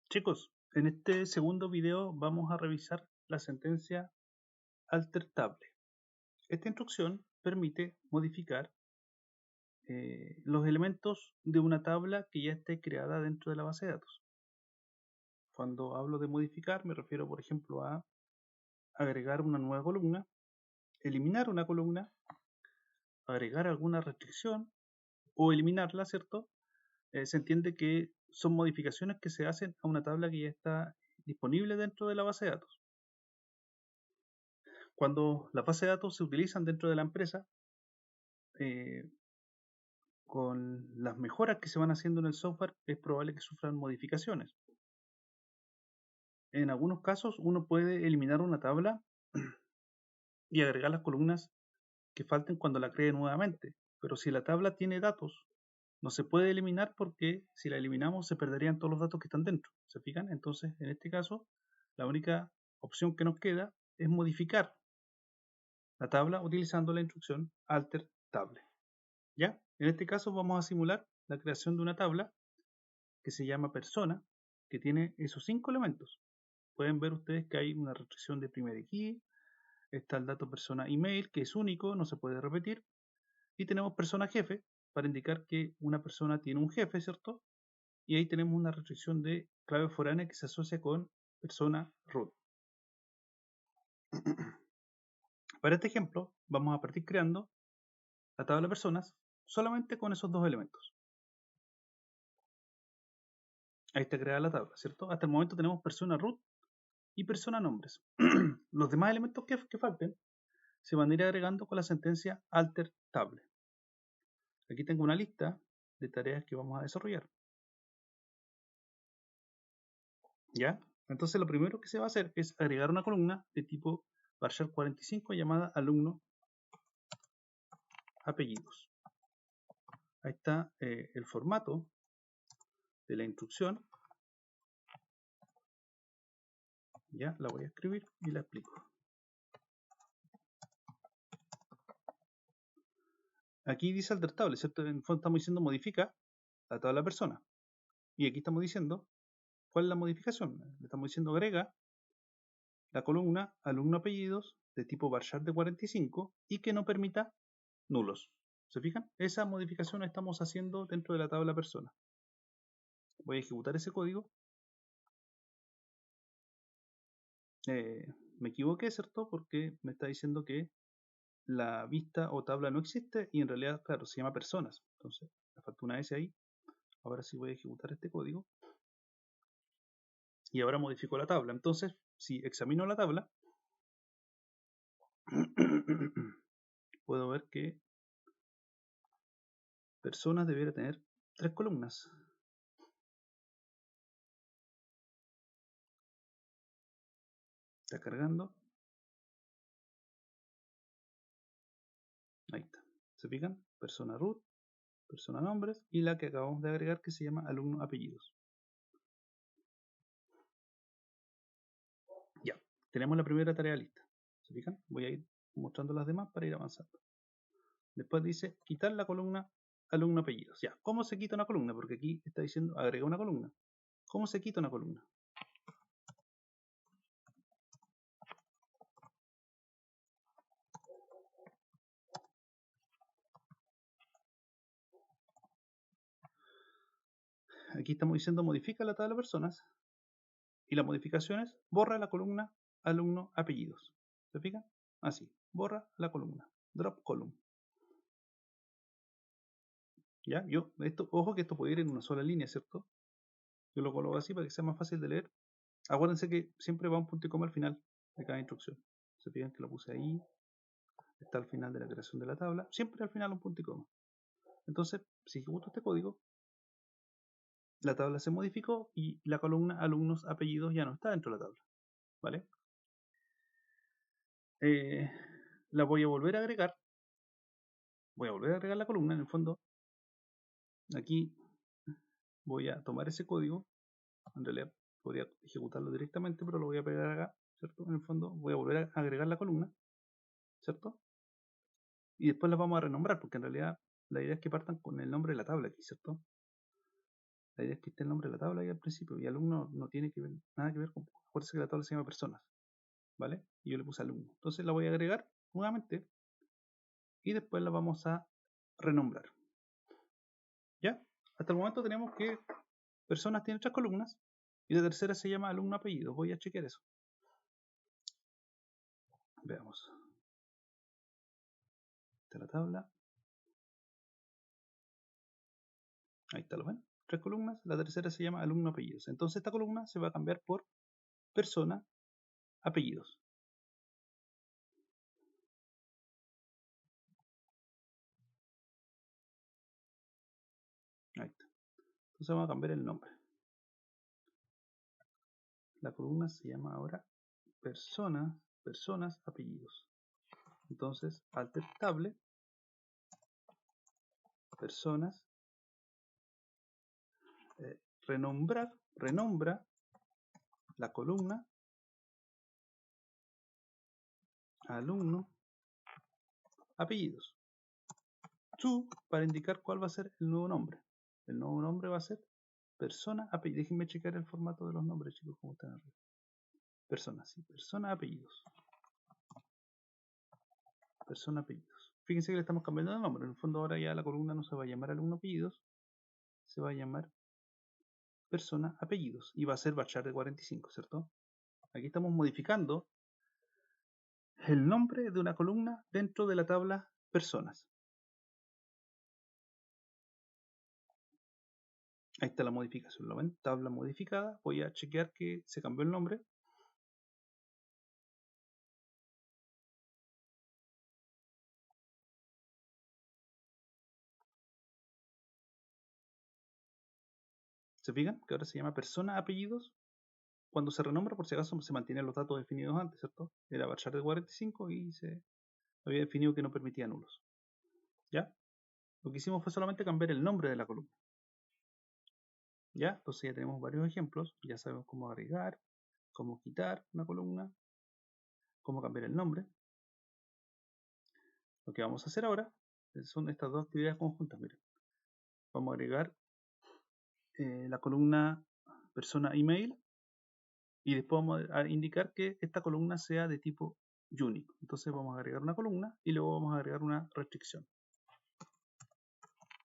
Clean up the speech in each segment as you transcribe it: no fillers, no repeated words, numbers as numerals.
Chicos, en este segundo video vamos a revisar la sentencia alter table. Esta instrucción permite modificar los elementos de una tabla que ya esté creada dentro de la base de datos. Cuando hablo de modificar me refiero, por ejemplo, a agregar una nueva columna, eliminar una columna, agregar alguna restricción o eliminarla, ¿cierto? Se entiende que son modificaciones que se hacen a una tabla que ya está disponible dentro de la base de datos. Cuando las bases de datos se utilizan dentro de la empresa, con las mejoras que se van haciendo en el software, es probable que sufran modificaciones. En algunos casos, uno puede eliminar una tabla y agregar las columnas que falten cuando la cree nuevamente. Pero si la tabla tiene datos, no se puede eliminar porque si la eliminamos se perderían todos los datos que están dentro. ¿Se fijan? Entonces, en este caso, la única opción que nos queda es modificar la tabla utilizando la instrucción alter table. ¿Ya? En este caso vamos a simular la creación de una tabla que se llama persona, que tiene esos 5 elementos. Pueden ver ustedes que hay una restricción de primary key, está el dato persona email, que es único, no se puede repetir, y tenemos persona jefe, para indicar que una persona tiene un jefe, ¿cierto? Y ahí tenemos una restricción de clave foránea que se asocia con persona root. Para este ejemplo, vamos a partir creando la tabla de personas solamente con esos dos elementos. Ahí está creada la tabla, ¿cierto? Hasta el momento tenemos persona root y persona nombres. Los demás elementos que falten se van a ir agregando con la sentencia alter table. Aquí tengo una lista de tareas que vamos a desarrollar. ¿Ya? Entonces lo primero que se va a hacer es agregar una columna de tipo varchar 45 llamada alumno apellidos. Ahí está el formato de la instrucción. Ya la voy a escribir y la explico. Aquí dice alter table, ¿cierto? En el fondo estamos diciendo modifica la tabla persona. Y aquí estamos diciendo cuál es la modificación. Le estamos diciendo agrega la columna alumno apellidos de tipo varchar de 45 y que no permita nulos. ¿Se fijan? Esa modificación la estamos haciendo dentro de la tabla persona. Voy a ejecutar ese código. Me equivoqué, ¿cierto? Porque me está diciendo que la vista o tabla no existe y en realidad, claro, se llama personas. Entonces, me falta una S ahí. Ahora sí voy a ejecutar este código. Y ahora modifico la tabla. Entonces, si examino la tabla, puedo ver que personas debería tener 3 columnas. Está cargando. Ahí está. ¿Se fijan? Persona root, persona nombres y la que acabamos de agregar que se llama alumno apellidos. Ya, tenemos la primera tarea lista. ¿Se fijan? Voy a ir mostrando las demás para ir avanzando. Después dice quitar la columna alumno apellidos. Ya, ¿cómo se quita una columna? Porque aquí está diciendo agrega una columna. ¿Cómo se quita una columna? Aquí estamos diciendo modifica la tabla de personas y la modificación es borra la columna alumno apellidos. ¿Se fijan? Así, borra la columna, drop column. ¿Ya? Ojo que esto puede ir en una sola línea, ¿cierto? Yo lo coloco así para que sea más fácil de leer. Acuérdense que siempre va un punto y coma al final de cada instrucción. Se fijan que lo puse ahí, está al final de la creación de la tabla, siempre al final un punto y coma. Entonces, si ejecuto este código, la tabla se modificó y la columna alumnos apellidos ya no está dentro de la tabla. ¿Vale? La voy a volver a agregar. Voy a volver a agregar la columna en el fondo. Aquí voy a tomar ese código. En realidad podría ejecutarlo directamente, pero lo voy a pegar acá, ¿cierto? En el fondo voy a volver a agregar la columna, ¿cierto? Y después las vamos a renombrar, porque en realidad la idea es que partan con el nombre de la tabla aquí, ¿cierto? La idea es que esté el nombre de la tabla ahí al principio, y alumno no tiene que ver, nada que ver con, acuérdense que la tabla se llama personas, ¿vale? Y yo le puse alumno. Entonces la voy a agregar nuevamente y después la vamos a renombrar. ¿Ya? Hasta el momento tenemos que personas tiene 3 columnas y la tercera se llama alumno apellido. Voy a chequear eso. Veamos. Esta es la tabla. Ahí está, ¿lo ven? 3 columnas. La tercera se llama alumno apellidos. Entonces esta columna se va a cambiar por persona apellidos. Ahí está. Entonces vamos a cambiar el nombre. La columna se llama ahora personas apellidos. Entonces, alt table, personas, renombra la columna alumno apellidos. To, para indicar cuál va a ser el nuevo nombre. El nuevo nombre va a ser persona apellidos. Déjenme checar el formato de los nombres, chicos, como están arriba. Personas, sí, persona apellidos. Persona apellidos. Fíjense que le estamos cambiando de nombre. En el fondo ahora ya la columna no se va a llamar alumno apellidos, se va a llamar persona apellidos y va a ser varchar de 45, ¿cierto? Aquí estamos modificando el nombre de una columna dentro de la tabla personas. Ahí está la modificación, ¿lo ven? Tabla modificada. Voy a chequear que se cambió el nombre. ¿Se fijan? Que ahora se llama persona apellidos. Cuando se renombra, por si acaso, se mantienen los datos definidos antes, ¿cierto? Era varchar de 45 y se había definido que no permitía nulos. ¿Ya? Lo que hicimos fue solamente cambiar el nombre de la columna. ¿Ya? Entonces ya tenemos varios ejemplos. Ya sabemos cómo agregar, cómo quitar una columna, cómo cambiar el nombre. Lo que vamos a hacer ahora son estas dos actividades conjuntas. Miren. Vamos a agregar la columna persona email y después vamos a indicar que esta columna sea de tipo unique. Entonces vamos a agregar una columna y luego vamos a agregar una restricción.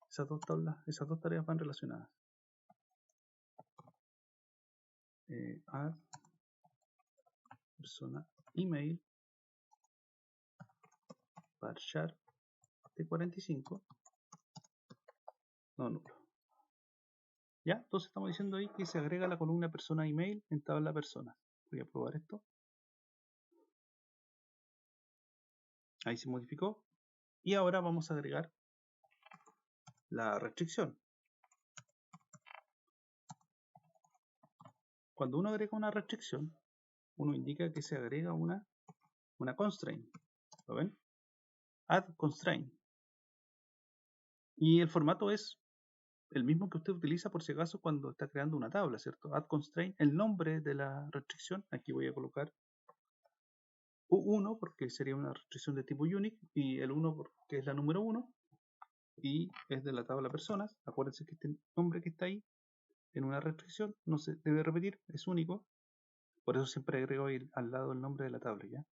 Esas dos tareas van relacionadas. Add persona email varchar de 45 no nulo. ¿Ya? Entonces estamos diciendo ahí que se agrega la columna persona email en tabla persona. Voy a probar esto. Ahí se modificó. Y ahora vamos a agregar la restricción. Cuando uno agrega una restricción, uno indica que se agrega una constraint. ¿Lo ven? Add constraint. Y el formato es el mismo que usted utiliza por si acaso cuando está creando una tabla, ¿cierto? Add constraint, el nombre de la restricción. Aquí voy a colocar U1 porque sería una restricción de tipo unique y el 1 porque es la número 1 y es de la tabla personas. Acuérdense que este nombre que está ahí en una restricción no se debe repetir, es único. Por eso siempre agrego ahí al lado el nombre de la tabla, ¿ya?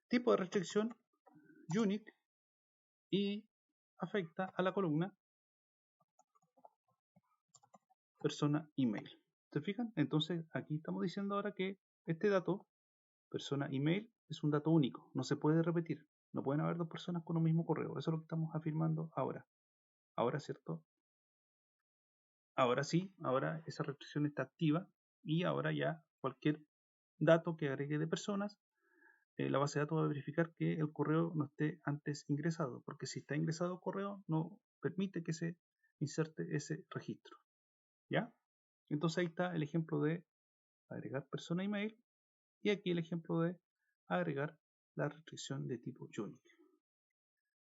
Tipo de restricción unique y afecta a la columna persona email. ¿Se fijan? Entonces aquí estamos diciendo ahora que este dato, persona email, es un dato único, no se puede repetir. No pueden haber dos personas con un mismo correo. Eso es lo que estamos afirmando ahora. Ahora, ¿cierto? Ahora sí, ahora esa restricción está activa y ahora ya cualquier dato que agregue de personas, la base de datos va a verificar que el correo no esté antes ingresado, porque si está ingresado el correo no permite que se inserte ese registro. ¿Ya? Entonces ahí está el ejemplo de agregar persona email y aquí el ejemplo de agregar la restricción de tipo unique.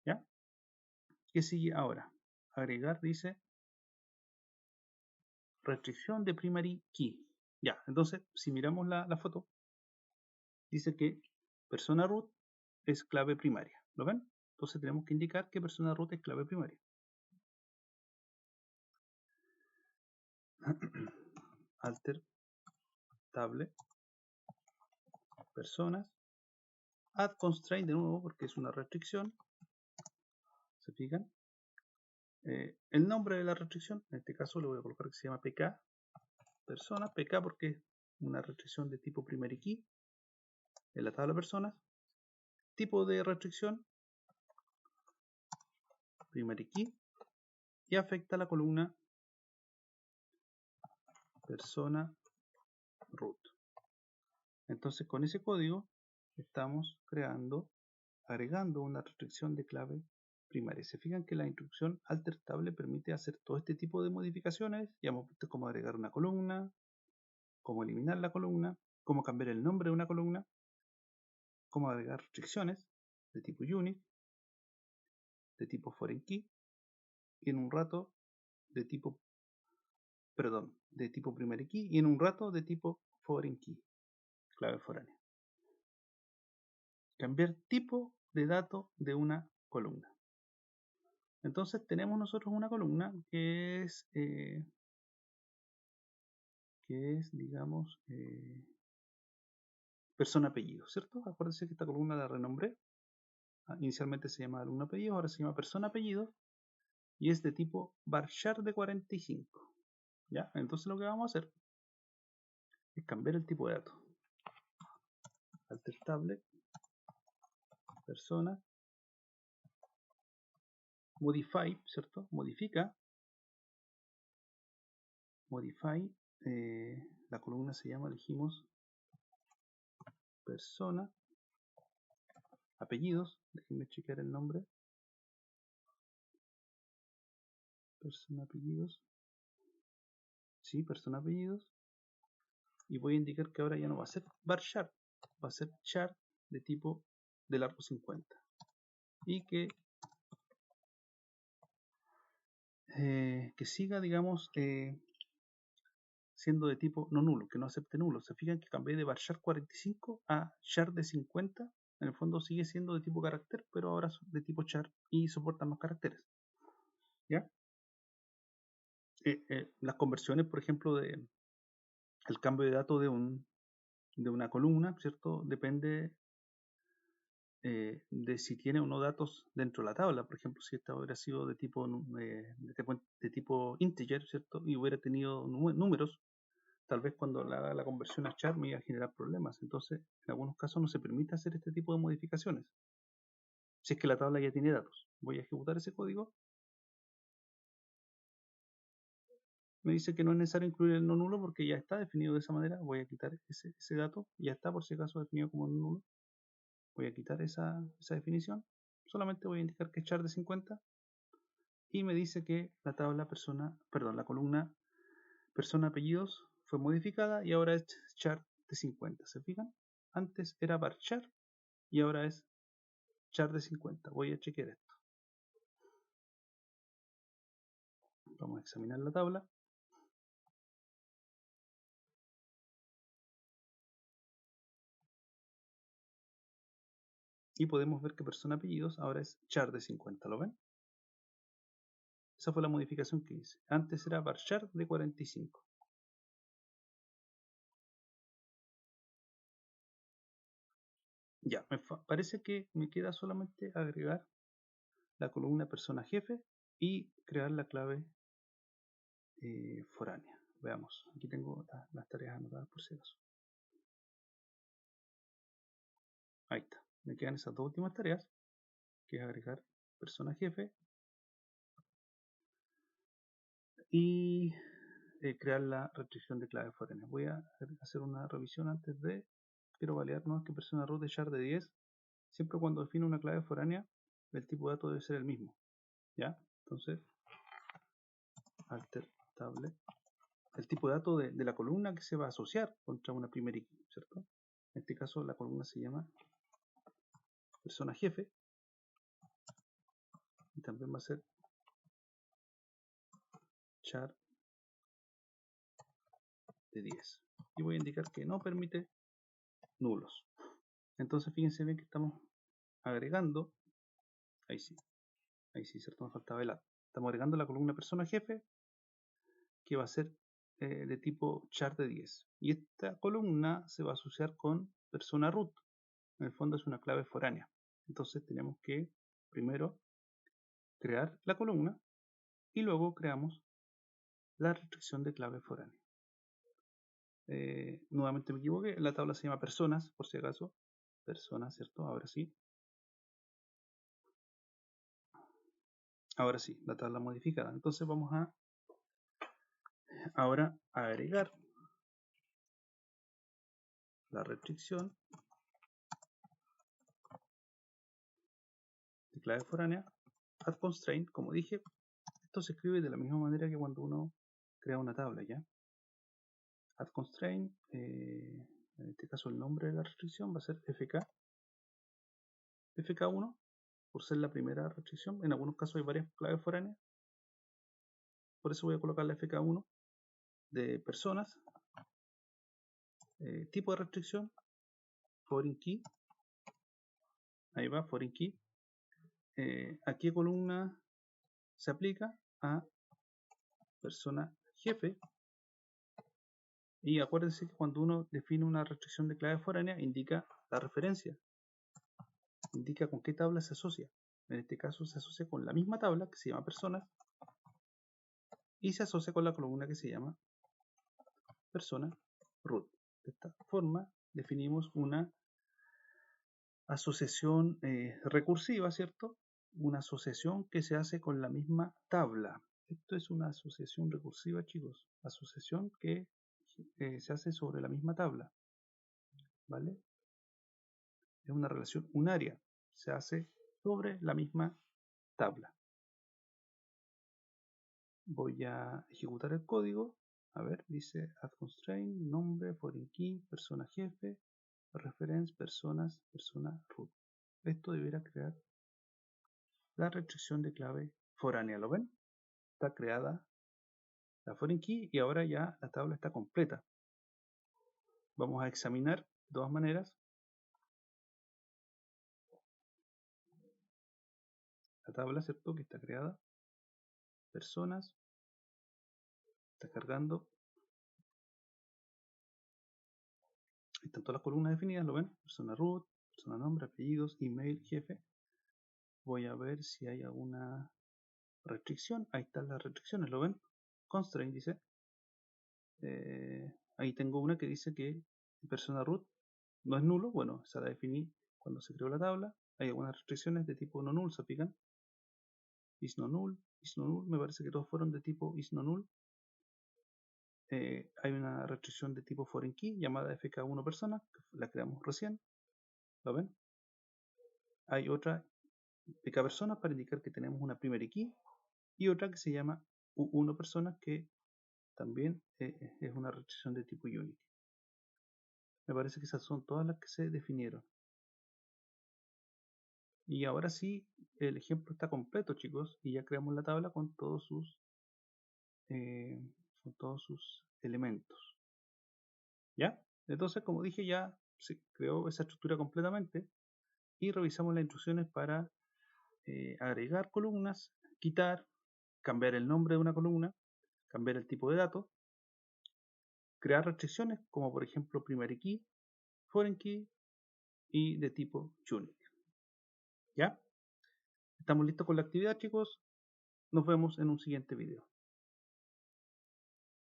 ¿Ya? ¿Qué sigue ahora? Agregar dice restricción de primary key. Ya, entonces si miramos la foto, dice que persona root es clave primaria. ¿Lo ven? Entonces tenemos que indicar que persona root es clave primaria. alter table personas, add constraint de nuevo porque es una restricción. ¿Se fijan? El nombre de la restricción, en este caso le voy a colocar que se llama pk persona, pk porque es una restricción de tipo primary key en la tabla personas. Tipo de restricción primary key y afecta la columna persona root. Entonces con ese código estamos agregando una restricción de clave primaria. Se fijan que la instrucción alter table permite hacer todo este tipo de modificaciones. Ya hemos visto cómo agregar una columna, cómo eliminar la columna, cómo cambiar el nombre de una columna, cómo agregar restricciones de tipo unit, de tipo foreign key y en un rato de tipo primary key y en un rato de tipo foreign key, clave foránea. Cambiar tipo de dato de una columna. Entonces tenemos nosotros una columna que es digamos, persona apellido, ¿cierto? Acuérdense que esta columna la renombré. Inicialmente se llamaba alumno apellido, ahora se llama persona apellido y es de tipo varchar de 45. ¿Ya? Entonces lo que vamos a hacer es cambiar el tipo de dato. Alter table persona modify, ¿cierto? Modify, la columna se llama, elegimos persona, apellidos, déjenme chequear el nombre, persona apellidos, sí, persona apellidos, y voy a indicar que ahora ya no va a ser varchar, va a ser char de tipo de largo 50, y que siga, digamos, siendo de tipo no nulo, que no acepte nulo. Se fijan que cambié de varchar 45 a char de 50. En el fondo sigue siendo de tipo carácter, pero ahora es de tipo char y soporta más caracteres. ¿Ya? Las conversiones, por ejemplo, el cambio de datos de una columna, ¿cierto? Depende de si tiene o no datos dentro de la tabla. Por ejemplo, si esta hubiera sido de tipo integer, ¿cierto? Y hubiera tenido números, tal vez cuando la conversión a char me iba a generar problemas. Entonces, en algunos casos no se permite hacer este tipo de modificaciones. Si es que la tabla ya tiene datos. Voy a ejecutar ese código. Me dice que no es necesario incluir el no nulo porque ya está definido de esa manera. Voy a quitar ese dato. Ya está por si acaso definido como no nulo. Voy a quitar esa definición. Solamente voy a indicar que es char de 50. Y me dice que la columna persona apellidos fue modificada y ahora es char de 50. ¿Se fijan? Antes era varchar y ahora es char de 50. Voy a chequear esto. Vamos a examinar la tabla. Y podemos ver que persona apellidos ahora es char de 50. ¿Lo ven? Esa fue la modificación que hice. Antes era varchar de 45. Ya, parece que me queda solamente agregar la columna persona jefe y crear la clave foránea. Veamos, aquí tengo las tareas anotadas por si acaso. Ahí está, me quedan esas dos últimas tareas, que es agregar persona jefe y crear la restricción de clave foránea. Voy a hacer una revisión antes de, quiero validarnos que persona root de char de 10, siempre cuando define una clave foránea, el tipo de dato debe ser el mismo. ¿Ya? Entonces, alter table, el tipo de dato de la columna que se va a asociar contra una primary key, ¿cierto? En este caso la columna se llama persona jefe y también va a ser char de 10 y voy a indicar que no permite nulos. Entonces fíjense bien que estamos agregando, ahí sí, ¿cierto? Nos faltaba el A. Estamos agregando la columna persona jefe que va a ser de tipo char de 10. Y esta columna se va a asociar con persona root. En el fondo es una clave foránea. Entonces tenemos que primero crear la columna y luego creamos la restricción de clave foránea. Nuevamente me equivoqué, la tabla se llama personas, por si acaso. Personas, ¿cierto? Ahora sí. Ahora sí, la tabla modificada. Entonces vamos a ahora agregar la restricción de clave foránea add constraint. Como dije, esto se escribe de la misma manera que cuando uno crea una tabla, ¿ya? Add constraint, en este caso el nombre de la restricción va a ser fk1, por ser la primera restricción. En algunos casos hay varias claves foráneas, por eso voy a colocar la fk1 de personas. Tipo de restricción, foreign key, ahí va, foreign key. ¿A qué columna se aplica? A persona jefe. Y acuérdense que cuando uno define una restricción de clave foránea indica la referencia, indica con qué tabla se asocia. En este caso se asocia con la misma tabla que se llama personas y se asocia con la columna que se llama persona root. De esta forma definimos una asociación recursiva, ¿cierto? Una asociación que se hace con la misma tabla. Esto es una asociación recursiva, chicos. Asociación que se hace sobre la misma tabla. ¿Vale? Es una relación unaria. Se hace sobre la misma tabla. Voy a ejecutar el código. A ver, dice add constraint, nombre, foreign key, persona jefe, reference, personas, persona root. Esto deberá crear la restricción de clave foránea. ¿Lo ven? Está creada la foreign key y ahora ya la tabla está completa. Vamos a examinar de todas maneras la tabla, ¿cierto? Que está creada. Personas. Está cargando. Están todas las columnas definidas, ¿lo ven? Persona root, persona nombre, apellidos, email, jefe. Voy a ver si hay alguna restricción. Ahí están las restricciones, ¿lo ven? Constraint dice. Ahí tengo una que dice que persona root no es nulo. Bueno, esa la definí cuando se creó la tabla. Hay algunas restricciones de tipo no null se aplican. Is no null, me parece que todos fueron de tipo is no null. Hay una restricción de tipo foreign key llamada fk1 persona, que la creamos recién. ¿Lo ven? Hay otra pk persona para indicar que tenemos una primary key y otra que se llama u1 persona, que también es una restricción de tipo unity. Me parece que esas son todas las que se definieron. Y ahora sí, el ejemplo está completo, chicos, y ya creamos la tabla con todos sus elementos. ¿Ya? Entonces, como dije, ya se creó esa estructura completamente y revisamos las instrucciones para agregar columnas, quitar, cambiar el nombre de una columna, cambiar el tipo de datos, crear restricciones como por ejemplo primary key, foreign key y de tipo unique. ¿Ya? Estamos listos con la actividad, chicos. Nos vemos en un siguiente video.